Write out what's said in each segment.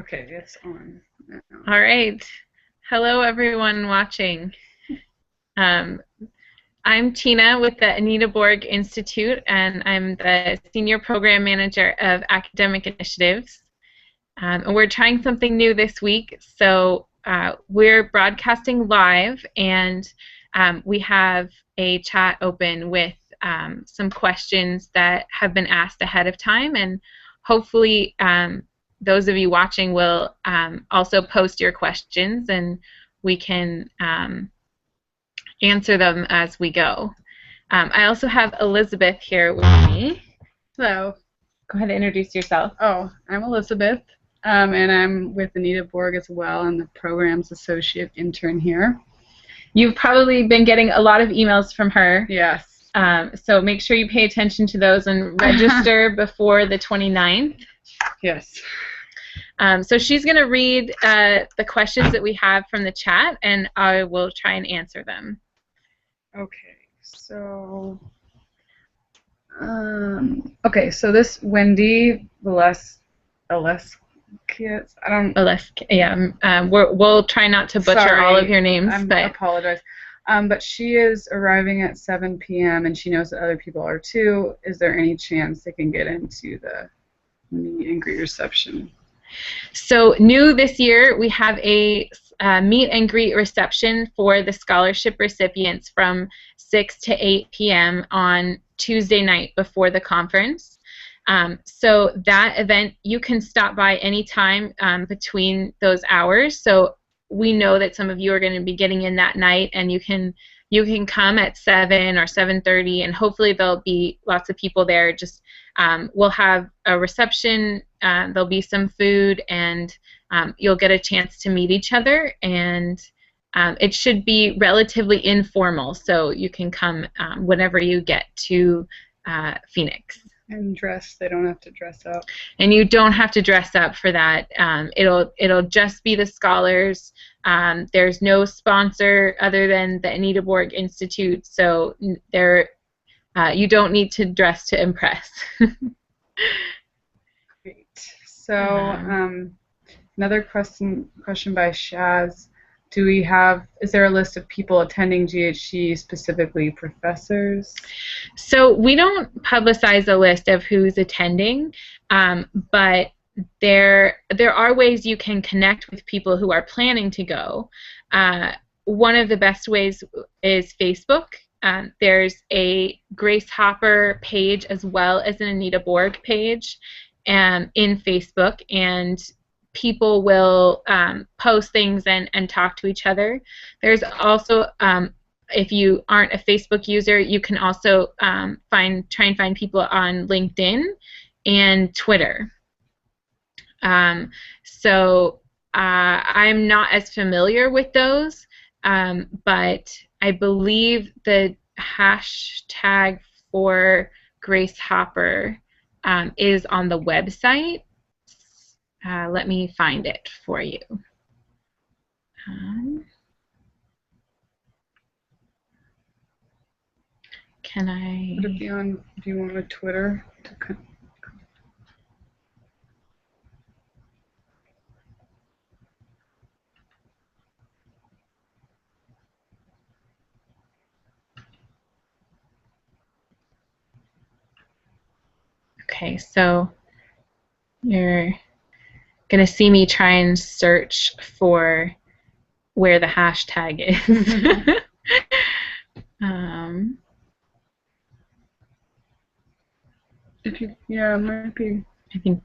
Okay, it's on. All right. Hello, everyone watching. Um, I'm Tina with the Anita Borg Institute, and I'm the Senior Program Manager of Academic Initiatives. And we're trying something new this week, so we're broadcasting live, and we have a chat open with some questions that have been asked ahead of time, and hopefully those of you watching will also post your questions, and we can answer them as we go. I also have Elizabeth here with me. Hello. Go ahead and introduce yourself. Oh, I'm Elizabeth, and I'm with Anita Borg as well. I'm the program's associate intern here. You've probably been getting a lot of emails from her. Yes. So make sure you pay attention to those and register before the 29th. Yes. So she's going to read the questions that we have from the chat, and I will try and answer them. Okay, so so this Wendy Aleskiewicz, I don't. We'll try not to butcher all of your names. I apologize. But she is arriving at 7 p.m. and she knows that other people are too. Is there any chance they can get into the meet and greet reception? So new this year, we have a meet and greet reception for the scholarship recipients from 6 to 8 p.m. on Tuesday night before the conference. So that event, you can stop by anytime between those hours. So we know that some of you are going to be getting in that night, and you can come at 7 or 7:30, and hopefully there'll be lots of people there. Just we'll have a reception, there'll be some food, and you'll get a chance to meet each other, and it should be relatively informal, so you can come whenever you get to Phoenix. And they don't have to dress up. And you don't have to dress up for that. It'll just be the scholars. There's no sponsor other than the Anita Borg Institute, so you don't need to dress to impress. Great. So another question by Shaz. Is there a list of people attending GHC, specifically professors? So we don't publicize a list of who's attending, but there are ways you can connect with people who are planning to go. One of the best ways is Facebook. There's a Grace Hopper page as well as an Anita Borg page in Facebook, and people will post things and talk to each other. There's also, if you aren't a Facebook user, you can also try and find people on LinkedIn and Twitter. So I'm not as familiar with those, but I believe the hashtag for Grace Hopper is on the website. Let me find it for you. Can I? Would it be on? Do you want a Twitter? Okay, so you're gonna see me try and search for where the hashtag is. Yeah, it might be. I think.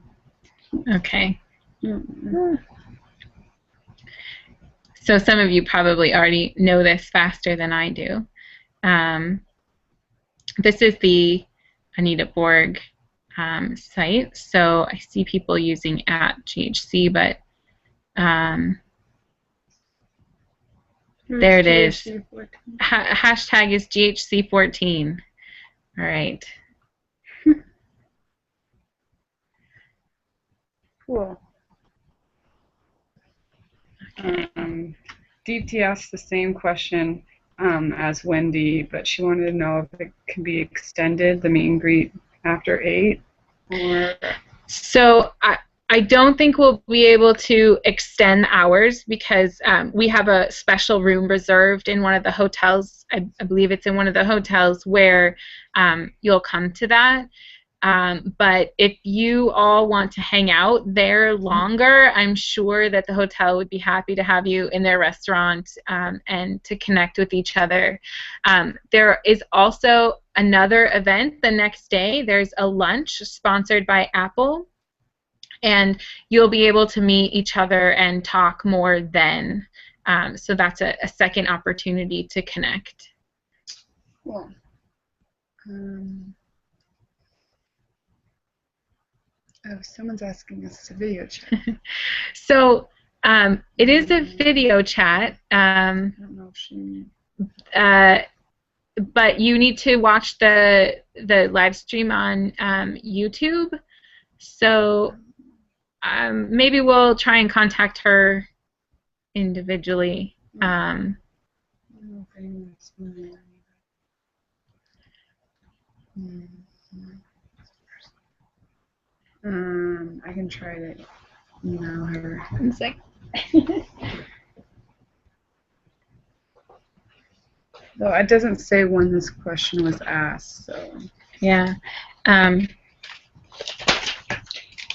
Okay. So some of you probably already know this faster than I do. This is the Anita Borg site. So I see people using @GHC, but there it is. Hashtag is GHC14. All right. Cool. Okay. DT asked the same question as Wendy, but she wanted to know if it can be extended, the meet and greet, after 8, or. So I don't think we'll be able to extend hours because we have a special room reserved in one of the hotels. I believe it's in one of the hotels where you'll come to that. But if you all want to hang out there longer, I'm sure that the hotel would be happy to have you in their restaurant and to connect with each other. There is also another event the next day. There's a lunch sponsored by Apple, and you'll be able to meet each other and talk more then. So that's a second opportunity to connect. Cool. Oh, someone's asking us to video chat. So it is a video chat. I don't know if she... But you need to watch the live stream on YouTube. So maybe we'll try and contact her individually. I don't know if anyone's familiar. I can try to email her. One sec. Though it doesn't say when this question was asked, so. Yeah.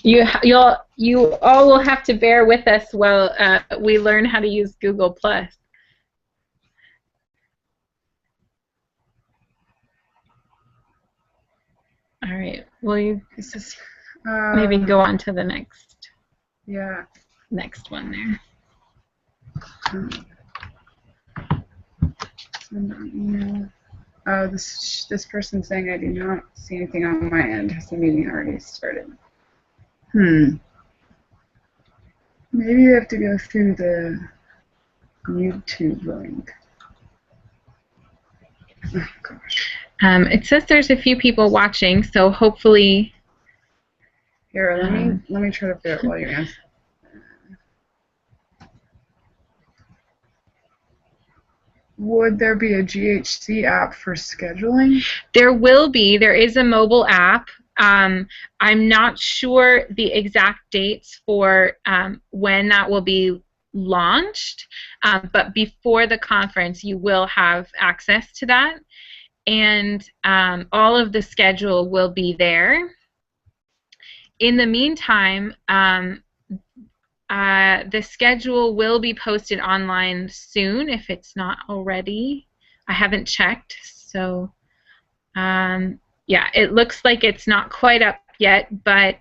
You all will have to bear with us while we learn how to use Google Plus. All right. Will you maybe go on to the next? Yeah. Next one there. Send an email. Oh, this person's saying I do not see anything on my end. Has the meeting already started? Maybe you have to go through the YouTube link. Oh gosh. It says there's a few people watching, so hopefully. Here, let me try to figure out while you're answering. Would there be a GHC app for scheduling? There will be. There is a mobile app. I'm not sure the exact dates for when that will be launched, but before the conference you will have access to that, and all of the schedule will be there. In the meantime, the schedule will be posted online soon if it's not already. I haven't checked, so yeah, it looks like it's not quite up yet, but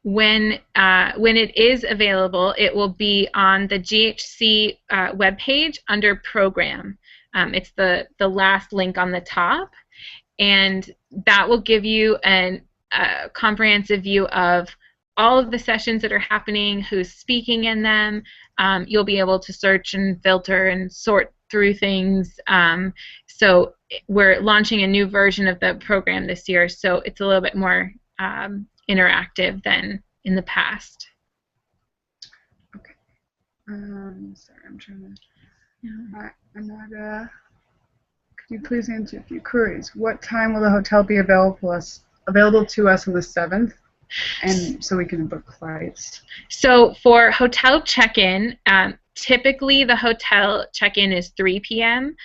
when it is available, it will be on the GHC webpage under Program. It's the last link on the top, and that will give you a comprehensive view of all of the sessions that are happening, who's speaking in them. You'll be able to search and filter and sort through things. So we're launching a new version of the program this year, so it's a little bit more interactive than in the past. Okay. Sorry, I'm trying to... Yeah. Another, could you please answer a few queries? What time will the hotel be available to us on the 7th? And so we can book flights. So for hotel check-in, typically the hotel check-in is 3 p.m.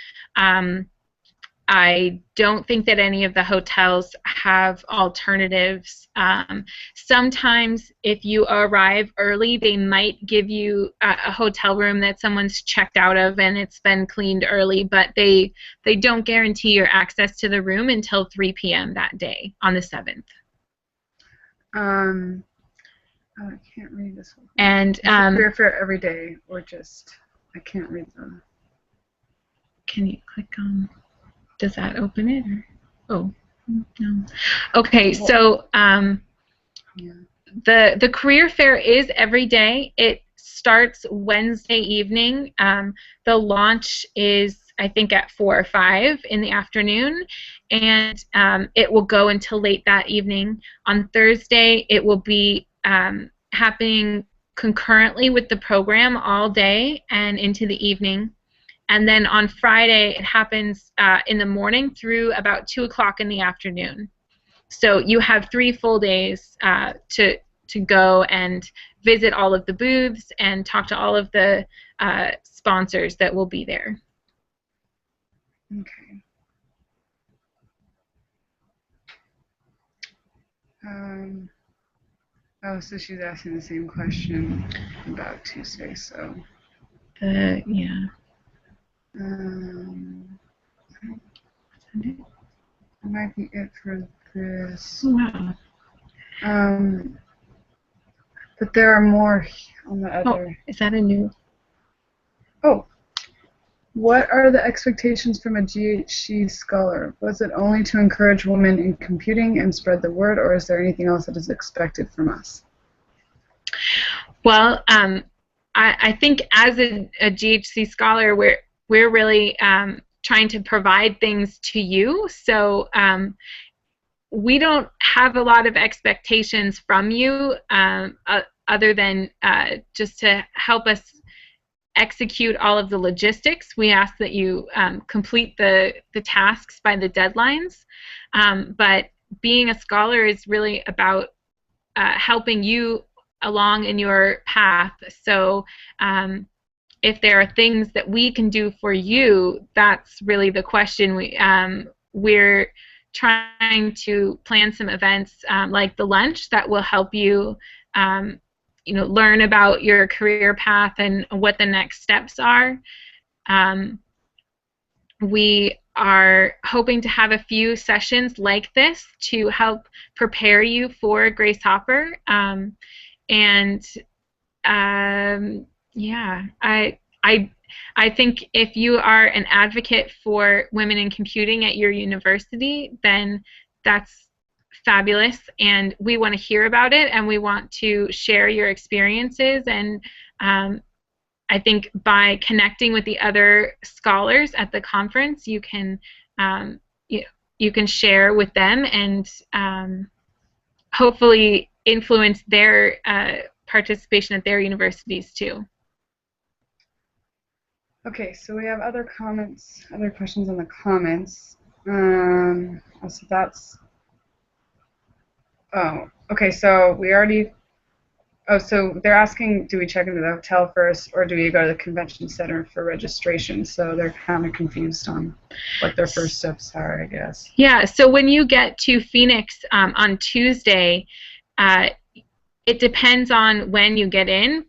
I don't think that any of the hotels have alternatives. Sometimes if you arrive early, they might give you a hotel room that someone's checked out of and it's been cleaned early, but they don't guarantee your access to the room until 3 p.m. that day on the 7th. Oh, I can't read this whole thing. And career fair every day, or just I can't read them. Can you click on? Does that open it? Or, oh no. Okay, so yeah. The career fair is every day. It starts Wednesday evening. The launch is, I think, at 4 or 5 in the afternoon, and it will go until late that evening. On Thursday, it will be happening concurrently with the program all day and into the evening. And then on Friday, it happens in the morning through about 2 o'clock in the afternoon. So you have 3 full days to go and visit all of the booths and talk to all of the sponsors that will be there. Okay. Oh, so she's asking the same question about Tuesday, so. Yeah. That might be it for this. Wow. But there are more on the other. Oh, is that a new? Oh. What are the expectations from a GHC scholar? Was it only to encourage women in computing and spread the word, or is there anything else that is expected from us? Well, I think as a GHC scholar, we're really trying to provide things to you. So we don't have a lot of expectations from you other than just to help us execute all of the logistics. We ask that you complete the tasks by the deadlines. But being a scholar is really about helping you along in your path. So if there are things that we can do for you, that's really the question. We're trying to plan some events like the lunch that will help you learn about your career path and what the next steps are. We are hoping to have a few sessions like this to help prepare you for Grace Hopper. Yeah, I think if you are an advocate for women in computing at your university, then that's fabulous, and we want to hear about it, and we want to share your experiences. And I think by connecting with the other scholars at the conference, you can you can share with them and hopefully influence their participation at their universities too. Okay, so we have other questions in the comments. So that's. Oh, okay. So we already. Oh, so they're asking, do we check into the hotel first, or do we go to the convention center for registration? So they're kind of confused on what their first steps are, I guess. Yeah. So when you get to Phoenix on Tuesday, it depends on when you get in,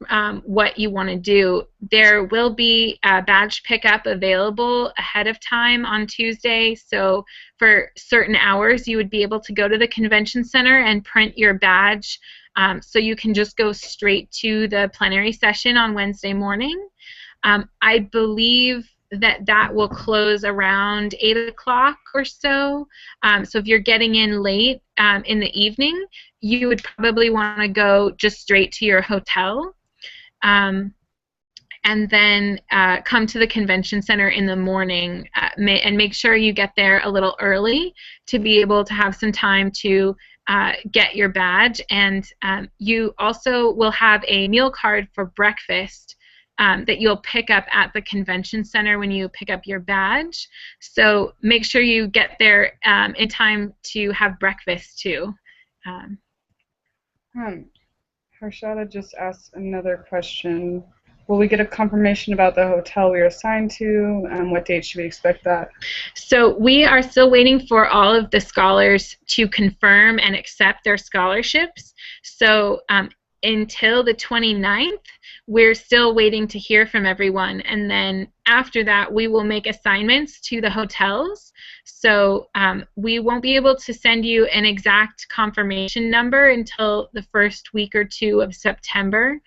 what you want to do. There will be a badge pickup available ahead of time on Tuesday. So for certain hours, you would be able to go to the convention center and print your badge. So you can just go straight to the plenary session on Wednesday morning. I believe that will close around 8 o'clock or so. So if you're getting in late in the evening, you would probably want to go just straight to your hotel. And then come to the convention center in the morning and make sure you get there a little early to be able to have some time to get your badge. And you also will have a meal card for breakfast that you'll pick up at the convention center when you pick up your badge. So make sure you get there in time to have breakfast too. Harshada just asked another question. Will we get a confirmation about the hotel we are assigned to, and what date should we expect that? So we are still waiting for all of the scholars to confirm and accept their scholarships. So until the 29th, we're still waiting to hear from everyone. And then after that, we will make assignments to the hotels. So we won't be able to send you an exact confirmation number until the first week or two of September.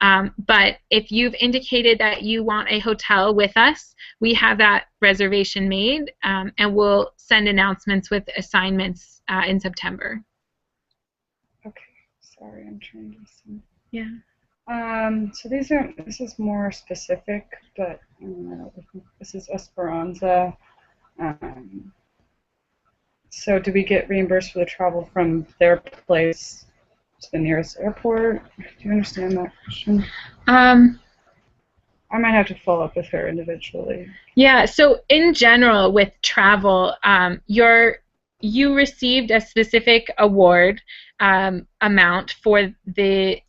But if you've indicated that you want a hotel with us, we have that reservation made, and we'll send announcements with assignments in September. Okay, sorry, I'm trying to see. Yeah. So this is more specific, but this is Esperanza. So do we get reimbursed for the travel from their place to the nearest airport? Do you understand that question? I might have to follow up with her individually. Yeah, so in general with travel, your you received a specific award amount for the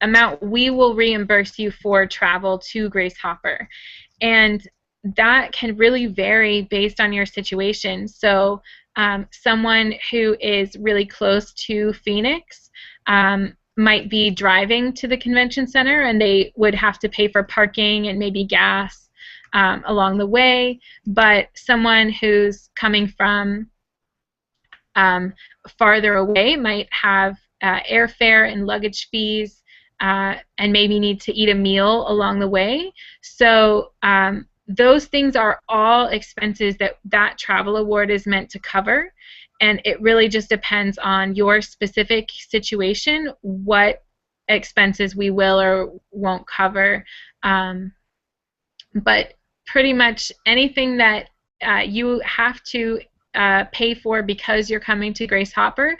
amount we will reimburse you for travel to Grace Hopper. And that can really vary based on your situation. So someone who is really close to Phoenix might be driving to the convention center, and they would have to pay for parking and maybe gas along the way. But someone who's coming from farther away might have airfare and luggage fees and maybe need to eat a meal along the way. So those things are all expenses that travel award is meant to cover, and it really just depends on your specific situation what expenses we will or won't cover. But pretty much anything that you have to pay for because you're coming to Grace Hopper,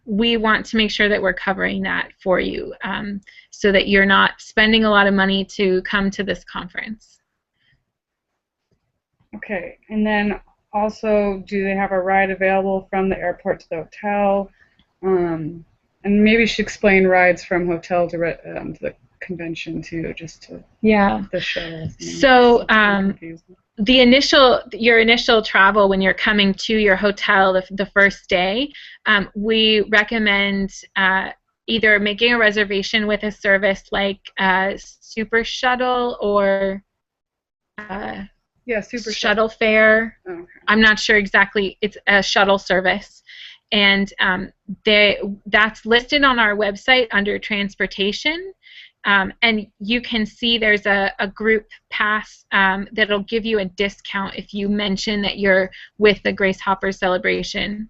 we want to make sure that we're covering that for you so that you're not spending a lot of money to come to this conference. Okay, and then also, do they have a ride available from the airport to the hotel? And maybe you should explain rides from hotel to the convention too, just to the shuttle. So your initial travel when you're coming to your hotel the first day, we recommend either making a reservation with a service like Super Shuttle or Super Shuttle Fare. Oh, okay. I'm not sure exactly. It's a shuttle service, and that's listed on our website under transportation. And you can see there's a group pass that'll give you a discount if you mention that you're with the Grace Hopper celebration.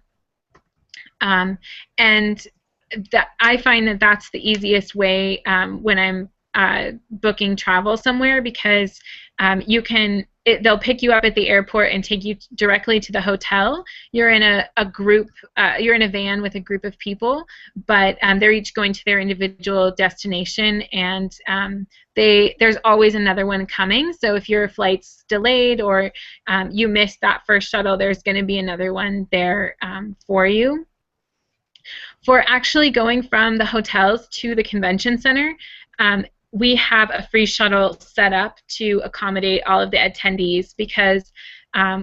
And I find that that's the easiest way when I'm booking travel somewhere, because they'll pick you up at the airport and take you directly to the hotel. You're in a group, you're in a van with a group of people, but they're each going to their individual destination, and there's always another one coming. So if your flight's delayed or you missed that first shuttle, there's going to be another one there for you. For actually going from the hotels to the convention center, we have a free shuttle set up to accommodate all of the attendees, because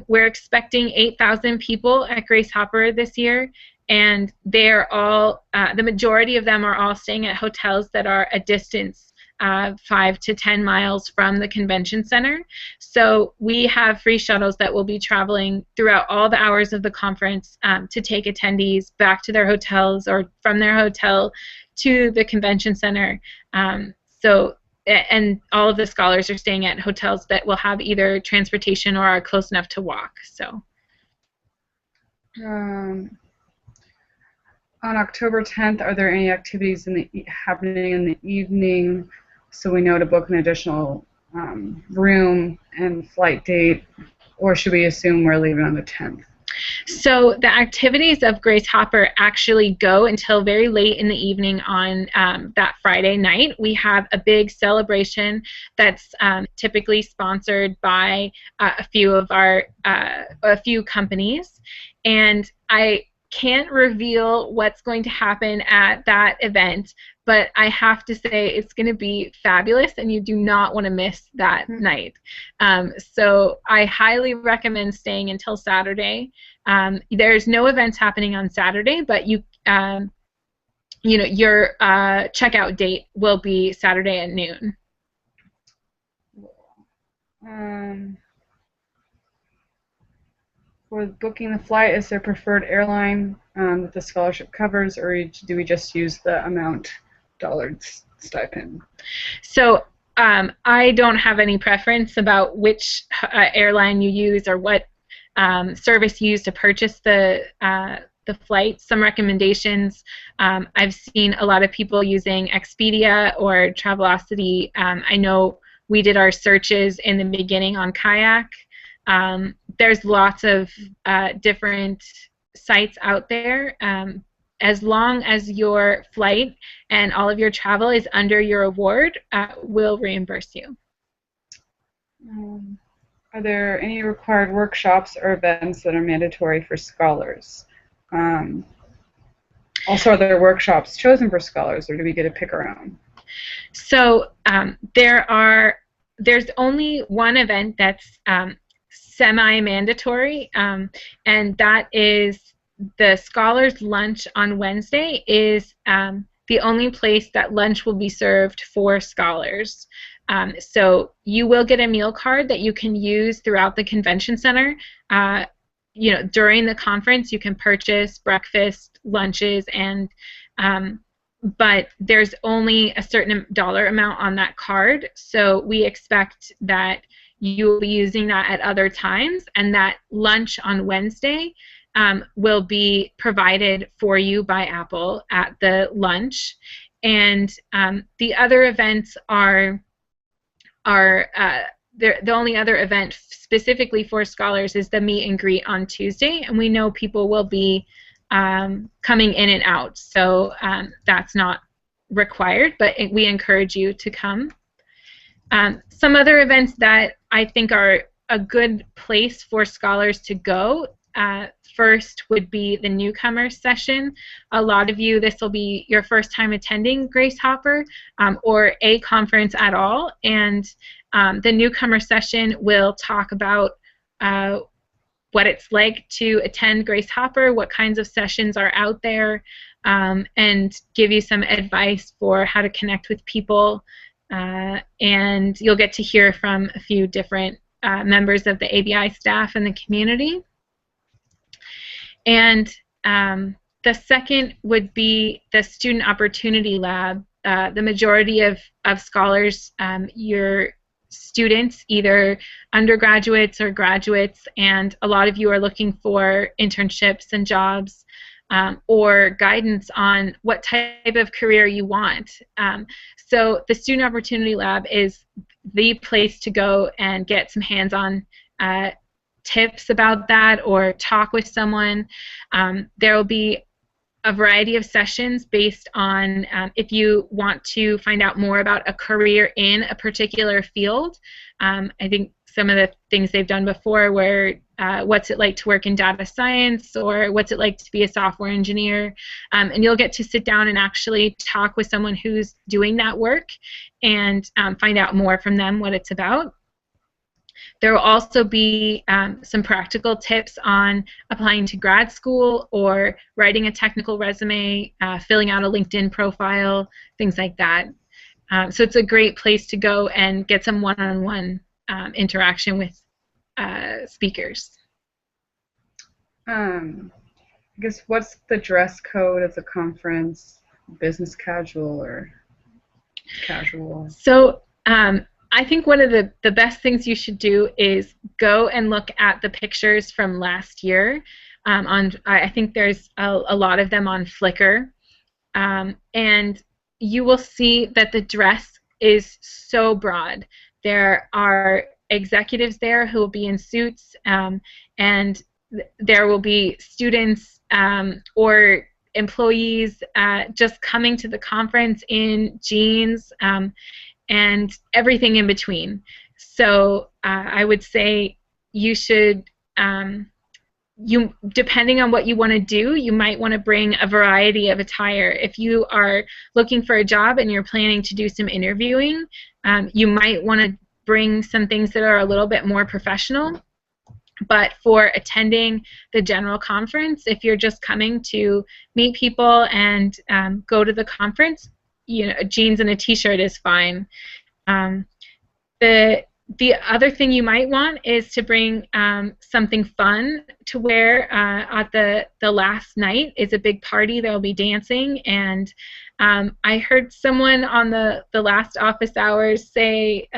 we're expecting 8,000 people at Grace Hopper this year, and they're all, the majority of them are all staying at hotels that are a distance 5 to 10 miles from the convention center. So we have free shuttles that will be traveling throughout all the hours of the conference to take attendees back to their hotels or from their hotel to the convention center. And all of the scholars are staying at hotels that will have either transportation or are close enough to walk. So, on October 10th, are there any activities happening in the evening, so we know to book an additional room and flight date, or should we assume we're leaving on the 10th? So the activities of Grace Hopper actually go until very late in the evening on that Friday night. We have a big celebration that's typically sponsored by a few companies, and I can't reveal what's going to happen at that event, but I have to say it's going to be fabulous, and you do not want to miss that night. So I highly recommend staying until Saturday. There's no events happening on Saturday, but your checkout date will be Saturday at noon. For booking the flight, is there preferred airline that the scholarship covers, or do we just use the amount dollar stipend? So I don't have any preference about which airline you use or what service you use to purchase the flight. Some recommendations, I've seen a lot of people using Expedia or Travelocity. I know we did our searches in the beginning on Kayak. There's lots of different sites out there. As long as your flight and all of your travel is under your award, we'll reimburse you. Are there any required workshops or events that are mandatory for scholars? Also, are there workshops chosen for scholars, or do we get to pick our own? So there's only one event that's semi-mandatory, and that is the Scholars Lunch on Wednesday is the only place that lunch will be served for scholars. So you will get a meal card that you can use throughout the convention center. During the conference, you can purchase breakfast, lunches, and but there's only a certain dollar amount on that card, so we expect that you will be using that at other times, and that lunch on Wednesday will be provided for you by Apple at the lunch. And the other events are the only other event specifically for scholars is the meet and greet on Tuesday, and we know people will be coming in and out, so that's not required, but we encourage you to come. Some other events that I think are a good place for scholars to go, first would be the newcomer session. A lot of you, this will be your first time attending Grace Hopper or a conference at all, and the newcomer session will talk about what it's like to attend Grace Hopper, what kinds of sessions are out there, and give you some advice for how to connect with people. And you'll get to hear from a few different members of the ABI staff and the community. And the second would be the Student Opportunity Lab. The majority of scholars, your students, either undergraduates or graduates, and a lot of you are looking for internships and jobs or guidance on what type of career you want. So the Student Opportunity Lab is the place to go and get some hands-on tips about that or talk with someone. There will be a variety of sessions based on if you want to find out more about a career in a particular field. I think some of the things they've done before were what's it like to work in data science, or what's it like to be a software engineer, and you'll get to sit down and actually talk with someone who's doing that work and find out more from them what it's about. There will also be some practical tips on applying to grad school or writing a technical resume, filling out a LinkedIn profile, things like that. So it's a great place to go and get some one-on-one interaction with speakers. I guess what's the dress code of the conference? Business casual or casual? So I think one of the best things you should do is go and look at the pictures from last year. I think there's a lot of them on Flickr, and you will see that the dress is so broad. There are executives there who will be in suits, and there will be students or employees just coming to the conference in jeans and everything in between. So I would say you should, depending on what you want to do, you might want to bring a variety of attire. If you are looking for a job and you're planning to do some interviewing, you might want to bring some things that are a little bit more professional. But for attending the general conference, if you're just coming to meet people and go to the conference, jeans and a t-shirt is fine. The other thing you might want is to bring something fun to wear at the last night. Is a big party. There will be dancing, and I heard someone on the last office hours say,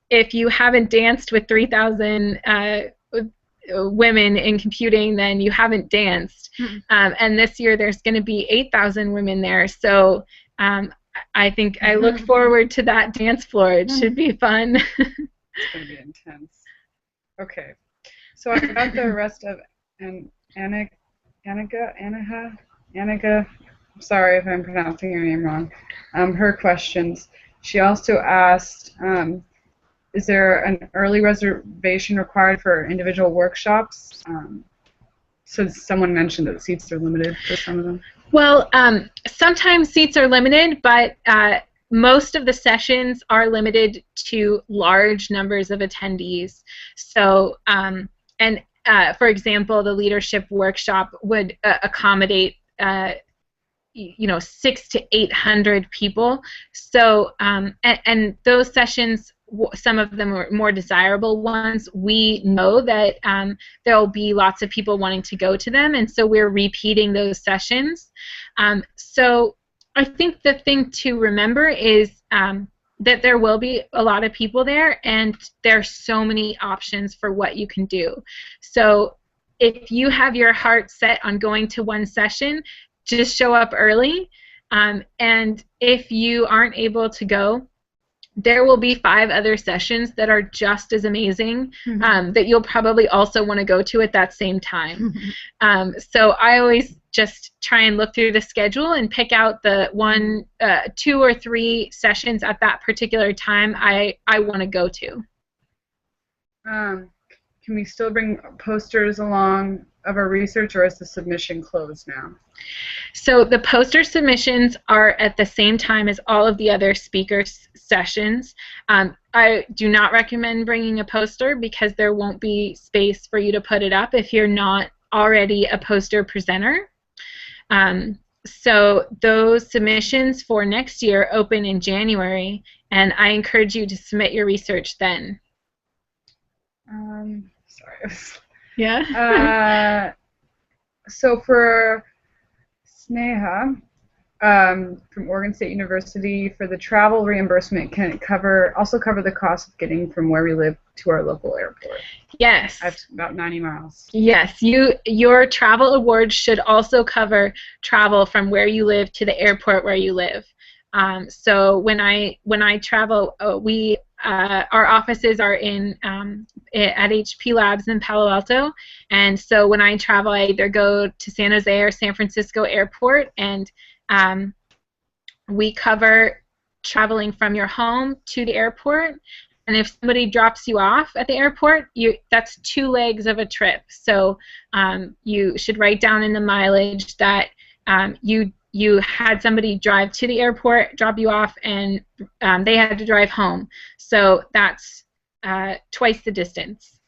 if you haven't danced with 3,000 women in computing, then you haven't danced. And this year there's going to be 8,000 women there, so I think I look forward to that dance floor. It should be fun. It's going to be intense. Okay, so I got the rest of Annika. I'm sorry if I'm pronouncing your name wrong. Her questions. She also asked, is there an early reservation required for individual workshops? So someone mentioned that seats are limited for some of them. Well, sometimes seats are limited, but most of the sessions are limited to large numbers of attendees. So, for example, the leadership workshop would accommodate 600 to 800 people. So, and those sessions, some of them are more desirable ones. We know that there'll be lots of people wanting to go to them, and so we're repeating those sessions. So I think the thing to remember is that there will be a lot of people there, and there are so many options for what you can do. So if you have your heart set on going to one session, just show up early, and if you aren't able to go, there will be 5 other sessions that are just as amazing, that you'll probably also want to go to at that same time. So I always just try and look through the schedule and pick out the 2 or 3 sessions at that particular time I want to go to. Can we still bring posters along of our research, or is the submission closed now? So the poster submissions are at the same time as all of the other speakers' sessions. I do not recommend bringing a poster because there won't be space for you to put it up if you're not already a poster presenter. So those submissions for next year open in January, and I encourage you to submit your research then. Sorry. Yeah. So for Sneha from Oregon State University, for the travel reimbursement, can it also cover the cost of getting from where we live to our local airport? Yes. That's about 90 miles. Yes. Your travel award should also cover travel from where you live to the airport where you live. So when I travel, our offices are at HP Labs in Palo Alto, and so when I travel, I either go to San Jose or San Francisco Airport, and we cover traveling from your home to the airport. And if somebody drops you off at the airport, that's 2 legs of a trip. So you should write down in the mileage that you had somebody drive to the airport, drop you off, and they had to drive home. So that's twice the distance.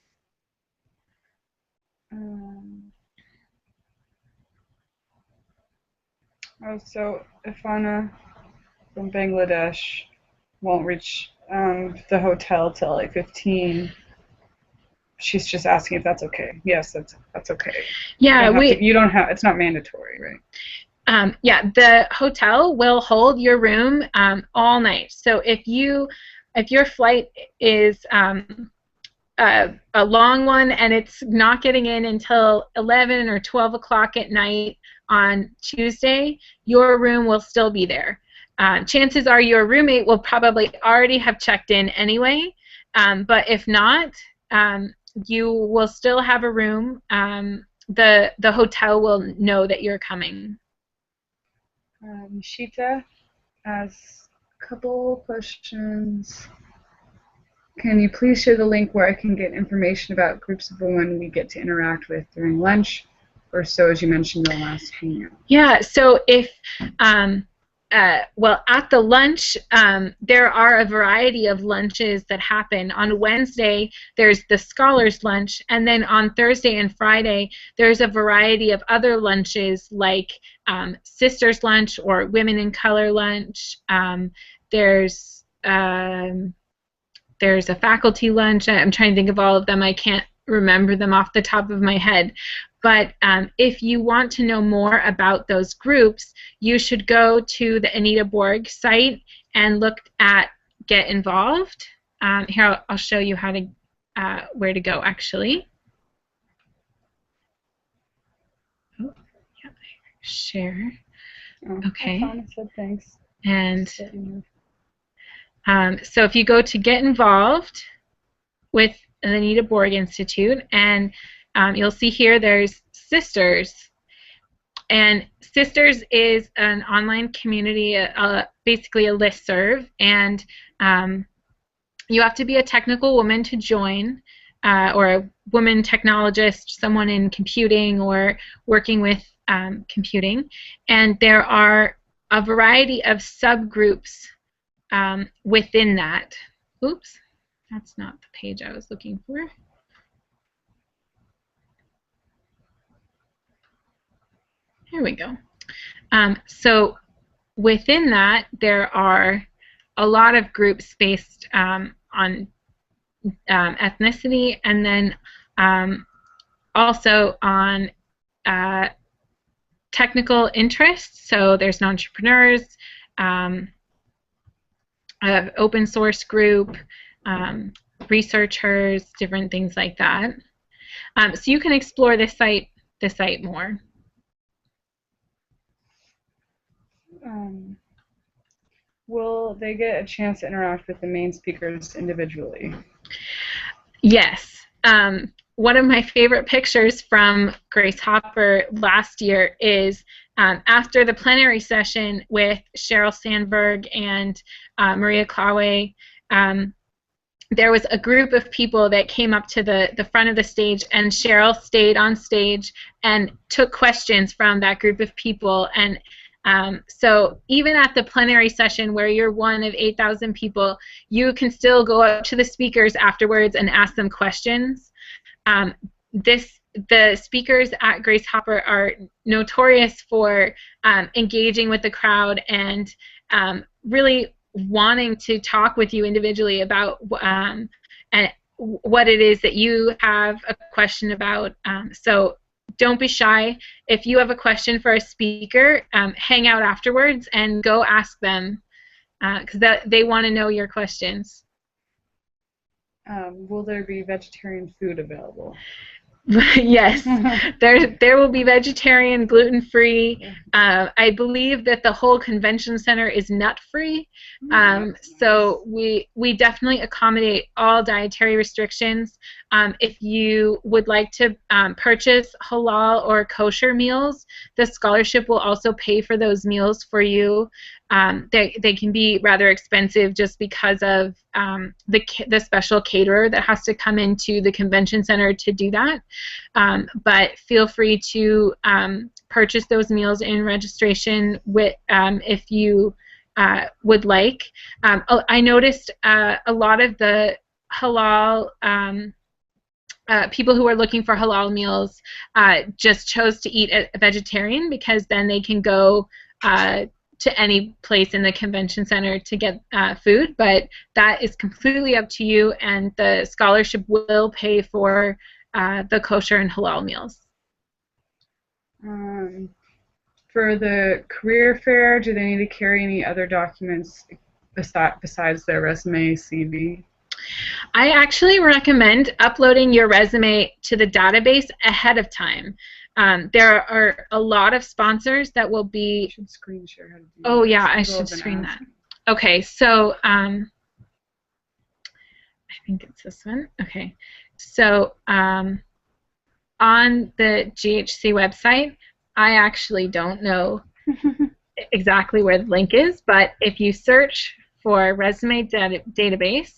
So Ifana from Bangladesh won't reach the hotel till like 15. She's just asking if that's okay. Yes, that's okay. Yeah, it's not mandatory, right? Yeah, the hotel will hold your room all night. So if your flight is a long one and it's not getting in until 11 or 12 o'clock at night on Tuesday, your room will still be there. Chances are your roommate will probably already have checked in anyway, but if not, you will still have a room. The hotel will know that you're coming. Nishita has a couple questions. Can you please share the link where I can get information about groups of women we get to interact with during lunch, or so as you mentioned in the last hangout? Yeah, so if well, at the lunch, there are a variety of lunches that happen. On Wednesday, there's the Scholars Lunch, and then on Thursday and Friday, there's a variety of other lunches like Sisters Lunch or Women in Color Lunch. There's a faculty lunch. I'm trying to think of all of them. I can't remember them off the top of my head. But if you want to know more about those groups, you should go to the Anita Borg site and look at Get Involved. Here, I'll show you how to where to go, actually. Oh, yeah, share. Okay. Said thanks. And so if you go to Get Involved with the Anita Borg Institute, and you'll see here there's Sisters. And Sisters is an online community, basically a listserv, and You have to be a technical woman to join, or a woman technologist, someone in computing or working with computing. And there are a variety of subgroups within that. Oops, that's not the page I was looking for. Here we go. So within that, there are a lot of groups based on ethnicity, and then also on technical interests. So there's entrepreneurs, open source group, researchers, different things like that. So you can explore this site more. Will they get a chance to interact with the main speakers individually? Yes. One of my favorite pictures from Grace Hopper last year is after the plenary session with Sheryl Sandberg and Maria Klawe. There was a group of people that came up to the front of the stage, and Sheryl stayed on stage and took questions from that group of people. And so even at the plenary session where you're one of 8,000 people, you can still go up to the speakers afterwards and ask them questions. The speakers at Grace Hopper are notorious for engaging with the crowd and really wanting to talk with you individually about and what it is that you have a question about. So don't be shy. If you have a question for a speaker, hang out afterwards and go ask them, because they want to know your questions. Will there be vegetarian food available? Yes, there will be vegetarian, gluten-free. I believe that the whole convention center is nut-free, so we definitely accommodate all dietary restrictions. If you would like to purchase halal or kosher meals, the scholarship will also pay for those meals for you. They can be rather expensive just because of the special caterer that has to come into the convention center to do that. But feel free to purchase those meals in registration if you would like. I noticed a lot of the halal people who are looking for halal meals just chose to eat a vegetarian, because then they can go to any place in the convention center to get food. But that is completely up to you, and the scholarship will pay for the kosher and halal meals. For the career fair, do they need to carry any other documents besides their resume, CV? I actually recommend uploading your resume to the database ahead of time. There are a lot of sponsors that will be... You should screen share how to do Oh, that. yeah, I should screen that. Okay, so I think it's this one. Okay, so on the GHC website, I actually don't know exactly where the link is, but if you search for resume database,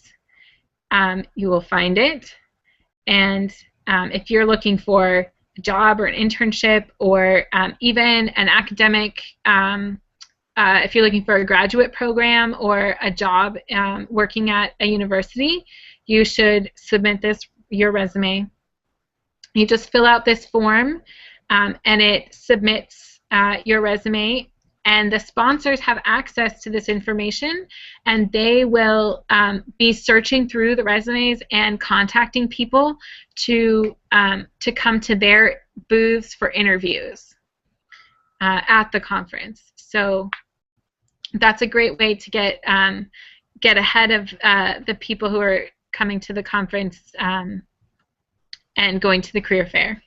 you will find it. And if you're looking for a job or an internship, or even an academic, if you're looking for a graduate program or a job working at a university, you should submit your resume. You just fill out this form, and it submits your resume, and the sponsors have access to this information, and they will be searching through the resumes and contacting people to come to their booths for interviews at the conference. So that's a great way to get ahead of the people who are coming to the conference and going to the career fair.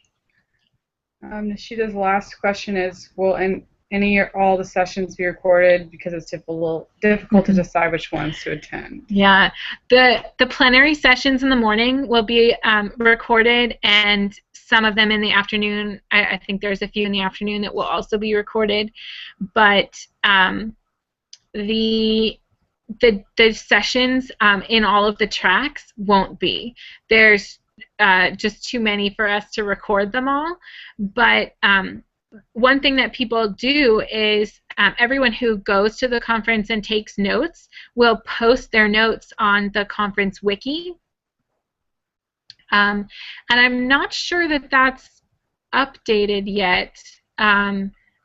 Nishida's last question is, will any or all the sessions be recorded, because it's difficult to decide which ones to attend? Yeah, the plenary sessions in the morning will be recorded, and some of them in the afternoon. I think there's a few in the afternoon that will also be recorded, but the the sessions in all of the tracks won't be. There's just too many for us to record them all. But one thing that people do is everyone who goes to the conference and takes notes will post their notes on the conference wiki. And I'm not sure that that's updated yet,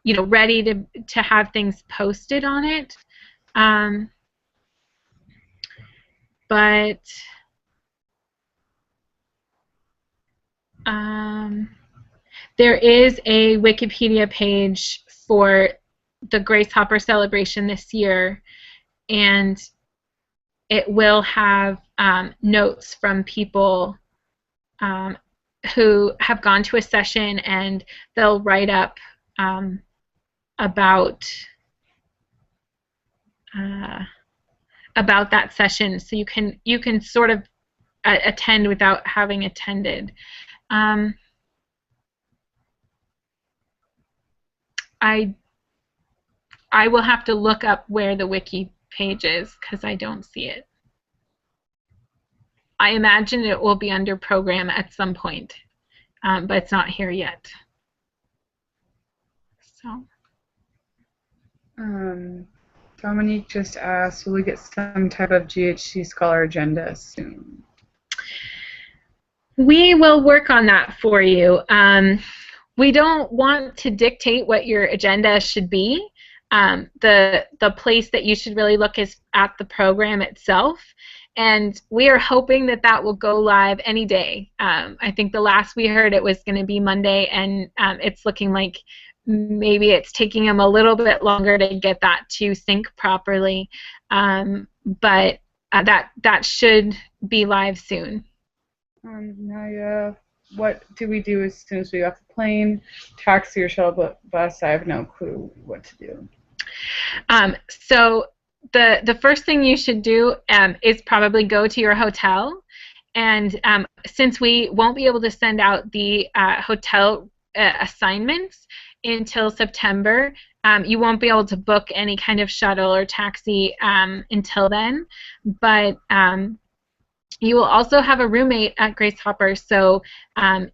you know, ready to have things posted on it. But there is a Wikipedia page for the Grace Hopper celebration this year, and it will have notes from people who have gone to a session, and they'll write up about that session, so you can sort of attend without having attended. I will have to look up where the wiki page is because I don't see it. I imagine it will be under program at some point, but it's not here yet. So. Dominique just asked, will we get some type of GHC Scholar agenda soon? We will work on that for you. We don't want to dictate what your agenda should be. The place that you should really look is at the program itself, and we are hoping that that will go live any day. I think the last we heard it was going to be Monday, and it's looking like maybe it's taking them a little bit longer to get that to sync properly, but that should be live soon. Naya, what do we do as soon as we get off the plane? Taxi or shuttle bus? I have no clue what to do. So the first thing you should do is probably go to your hotel, and since we won't be able to send out the hotel assignments until September, you won't be able to book any kind of shuttle or taxi until then, but you will also have a roommate at Grace Hopper, so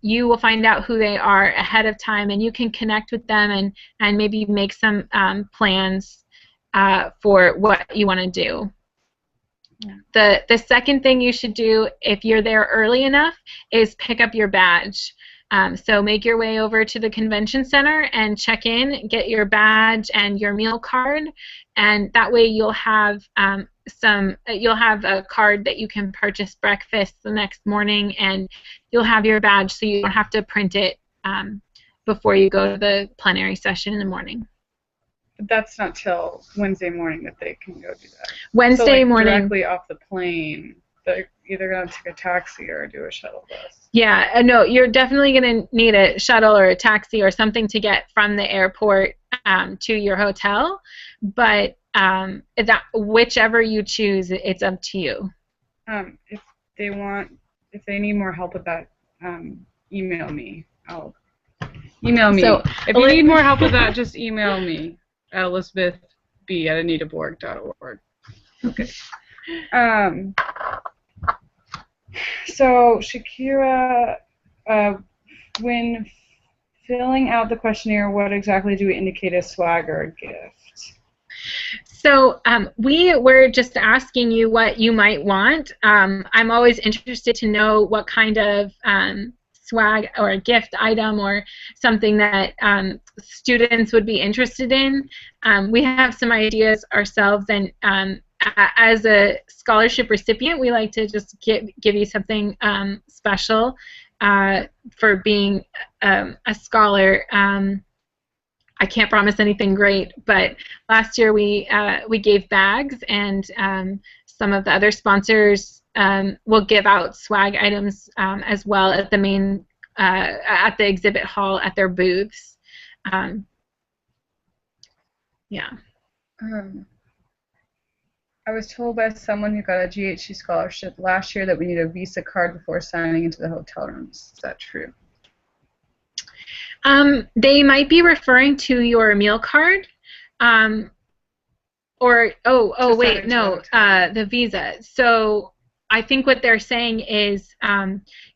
you will find out who they are ahead of time, and you can connect with them and maybe make some plans for what you want to do. Yeah. The second thing you should do, if you're there early enough, is pick up your badge. So make your way over to the convention center and check in, get your badge and your meal card, and that way you'll have you'll have a card that you can purchase breakfast the next morning, and you'll have your badge so you don't have to print it before you go to the plenary session in the morning. But that's not till Wednesday morning that they can go do that. Wednesday so, like, morning. Directly off the plane, they're either going to take a taxi or do a shuttle bus. Yeah, no, you're definitely going to need a shuttle or a taxi or something to get from the airport to your hotel, but whichever you choose, it's up to you. If they need more help with that, email me. Email me. So, if you need more help with that, just email me at elizabethb@anitaborg.org. Okay. So Shakira, when filling out the questionnaire, what exactly do we indicate as swag or a gift? So we were just asking you what you might want. I'm always interested to know what kind of swag or a gift item or something that students would be interested in. We have some ideas ourselves, and as a scholarship recipient, we like to just give you something special for being a scholar. I can't promise anything great, but last year we gave bags, and some of the other sponsors will give out swag items as well at the main at the exhibit hall at their booths. Yeah. I was told by someone who got a GHC scholarship last year that we need a Visa card before signing into the hotel rooms. Is that true? They might be referring to your meal card, Oh, To send wait, it to a no, hotel. the visa. So I think what they're saying is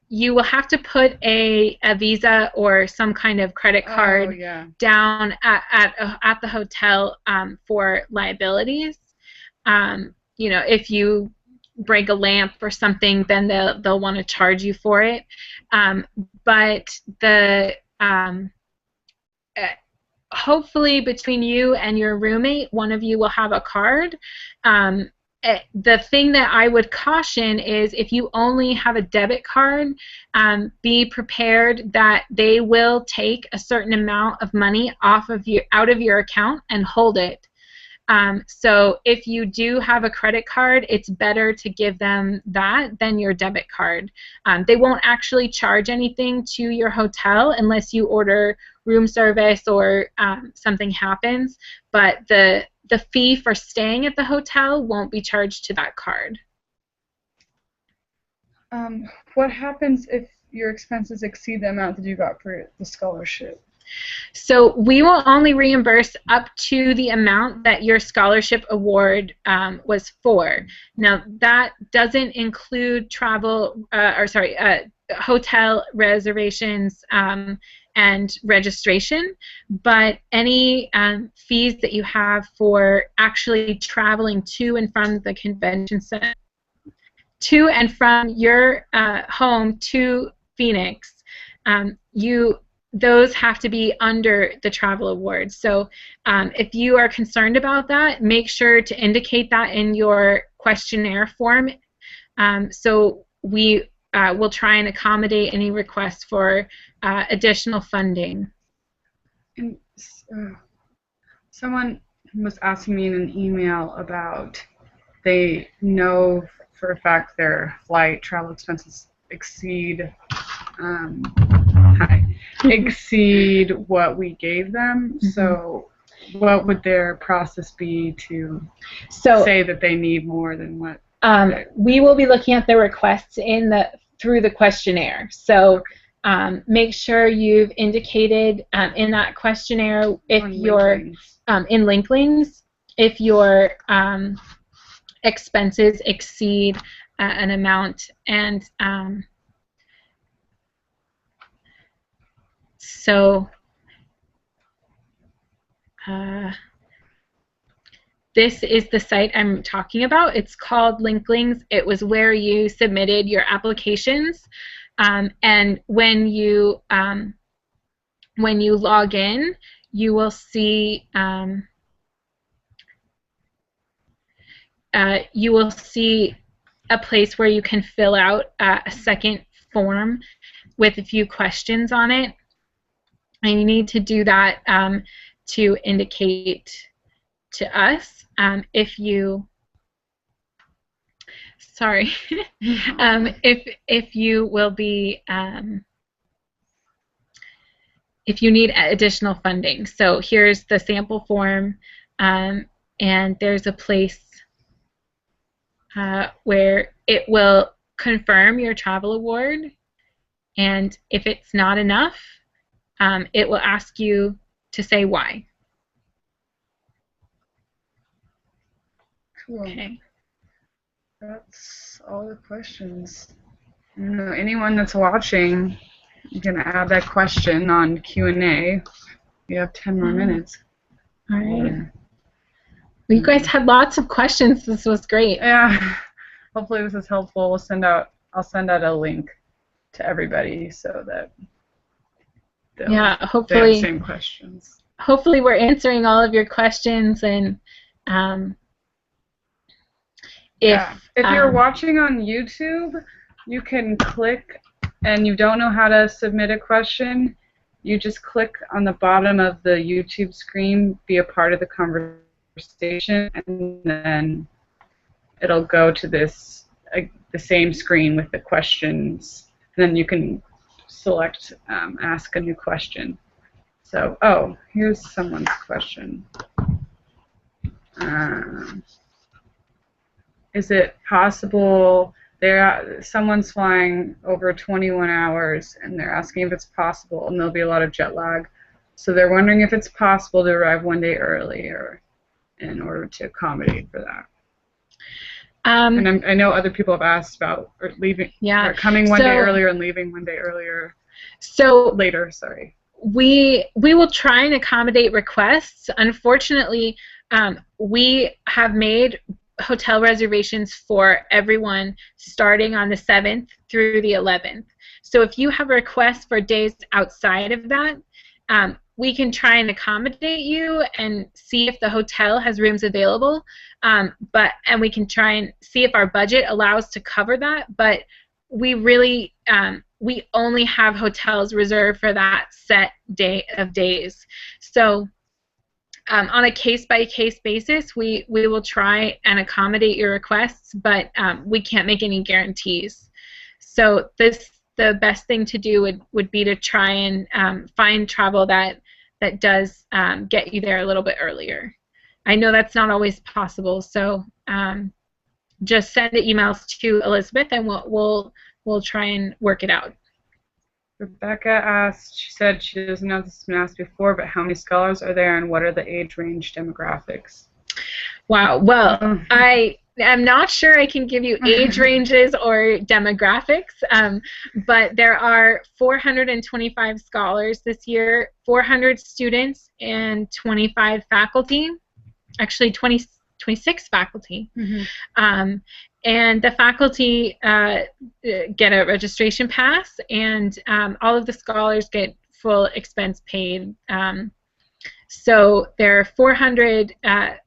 you will have to put a visa or some kind of credit Oh, card yeah. down at the hotel for liabilities. If you break a lamp or something, then they'll want to charge you for it. But the uh, hopefully between you and your roommate, one of you will have a card. The thing that I would caution is if you only have a debit card, be prepared that they will take a certain amount of money out of your account and hold it. So if you do have a credit card, it's better to give them that than your debit card. They won't actually charge anything to your hotel unless you order room service or something happens, but the fee for staying at the hotel won't be charged to that card. What happens if your expenses exceed the amount that you got for the scholarship? So we will only reimburse up to the amount that your scholarship award was for. Now that doesn't include hotel reservations and registration, but any fees that you have for actually traveling to and from the convention center, to and from your home to Phoenix, those have to be under the travel award. So if you are concerned about that, make sure to indicate that in your questionnaire form. So we will try and accommodate any requests for additional funding. And someone was asking me in an email about they know for a fact their flight travel expenses exceed exceed what we gave them. Mm-hmm. So what would their process be to say that they need more than what? We will be looking at the requests through the questionnaire. So make sure you've indicated in that questionnaire if you're in Linklings, if your expenses exceed an amount, and so this is the site I'm talking about. It's called Linklings. It was where you submitted your applications, and when you log in, you will see a place where you can fill out a second form with a few questions on it, and you need to do that to indicate to us if you if you will be if you need additional funding. So here's the sample form, and there's a place where it will confirm your travel award, and if it's not enough, it will ask you to say why. Cool. Okay. That's all the questions. Anyone that's watching, you can add that question on Q&A. You have 10 more minutes. All right. Well, you guys had lots of questions. This was great. Yeah. Hopefully this is helpful. I'll send out a link to everybody so that they have the same questions. Hopefully we're answering all of your questions, and if you're watching on YouTube, you can click, and you don't know how to submit a question, you just click on the bottom of the YouTube screen, be a part of the conversation, and then it'll go to this the same screen with the questions, and then you can select ask a new question. So, here's someone's question. Is it possible someone's flying over 21 hours and they're asking if it's possible, and there'll be a lot of jet lag, so they're wondering if it's possible to arrive one day early, or in order to accommodate for that? Um, And I know other people have asked about leaving, yeah. or coming one day earlier and leaving one day earlier. So Later, sorry. We will try and accommodate requests. Unfortunately, we have made hotel reservations for everyone starting on the 7th through the 11th. So if you have requests for days outside of that, we can try and accommodate you and see if the hotel has rooms available. And we can try and see if our budget allows to cover that. But we really we only have hotels reserved for that set day of days. So on a case-by-case basis, we will try and accommodate your requests, but we can't make any guarantees. So the best thing to do would be to try and find travel that does get you there a little bit earlier. I know that's not always possible, so just send emails to Elizabeth, and we'll try and work it out. Rebecca asked, she said she doesn't know if this has been asked before, but how many scholars are there and what are the age range demographics? Wow. Well, I am not sure I can give you age ranges or demographics, but there are 425 scholars this year, 400 students, and 25 faculty. Actually, 26 faculty. Mm-hmm. And the faculty get a registration pass, and all of the scholars get full expense paid. So there are 400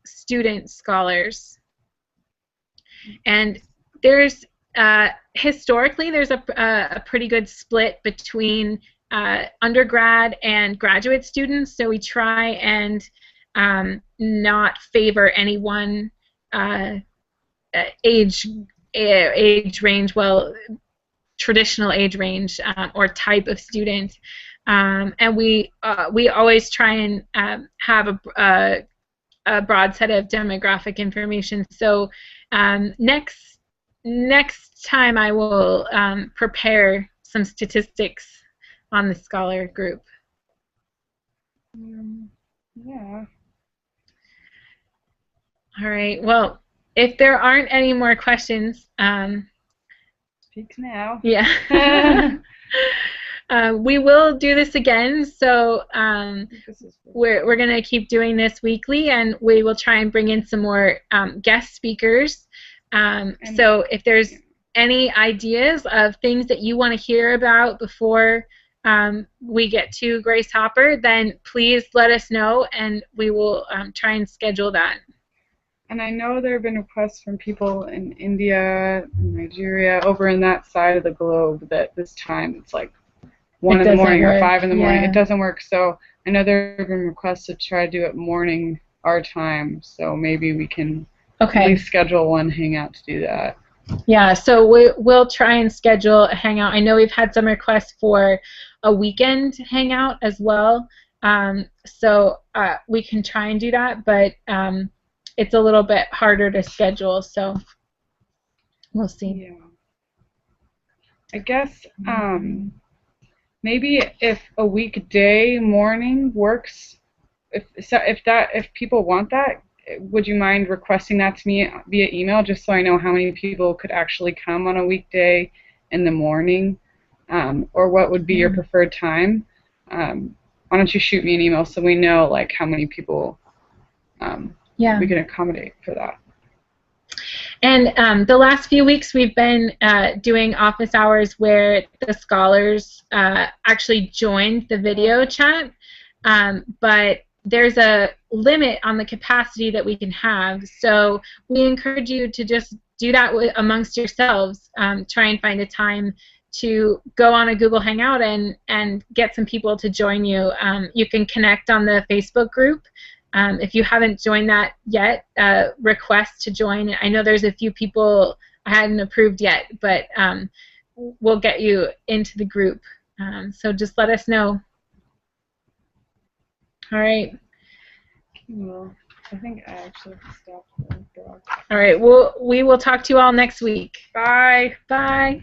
student scholars. And there's historically there's a pretty good split between undergrad and graduate students, so we try and not favor any one age range, traditional age range or type of student, and we always try and have a broad set of demographic information. So next time I will prepare some statistics on the scholar group. Yeah. All right. Well, if there aren't any more questions, speak now. Yeah. We will do this again, so we're going to keep doing this weekly, and we will try and bring in some more guest speakers. So if there's any ideas of things that you want to hear about before we get to Grace Hopper, then please let us know, and we will try and schedule that. And I know there have been requests from people in India, Nigeria, over in that side of the globe that this time it's like 1 in the morning or 5 in the morning. It doesn't work. So I know there have been requests to try to do it morning our time. So maybe we can at least schedule one hangout to do that. Yeah, so we'll try and schedule a hangout. I know we've had some requests for a weekend hangout as well. So we can try and do that, but it's a little bit harder to schedule, so we'll see. Yeah. I guess maybe if a weekday morning works, if people want that, would you mind requesting that to me via email, just so I know how many people could actually come on a weekday in the morning, or what would be your preferred time? Why don't you shoot me an email so we know like how many people we can accommodate for that. And the last few weeks we've been doing office hours where the scholars actually joined the video chat, but there's a limit on the capacity that we can have. So we encourage you to just do that amongst yourselves. Try and find a time to go on a Google Hangout and get some people to join you. You can connect on the Facebook group. If you haven't joined that yet, request to join. I know there's a few people I hadn't approved yet, but we'll get you into the group. So just let us know. All right. Well, I think I actually stopped the dog. All right. We will talk to you all next week. Bye. Bye.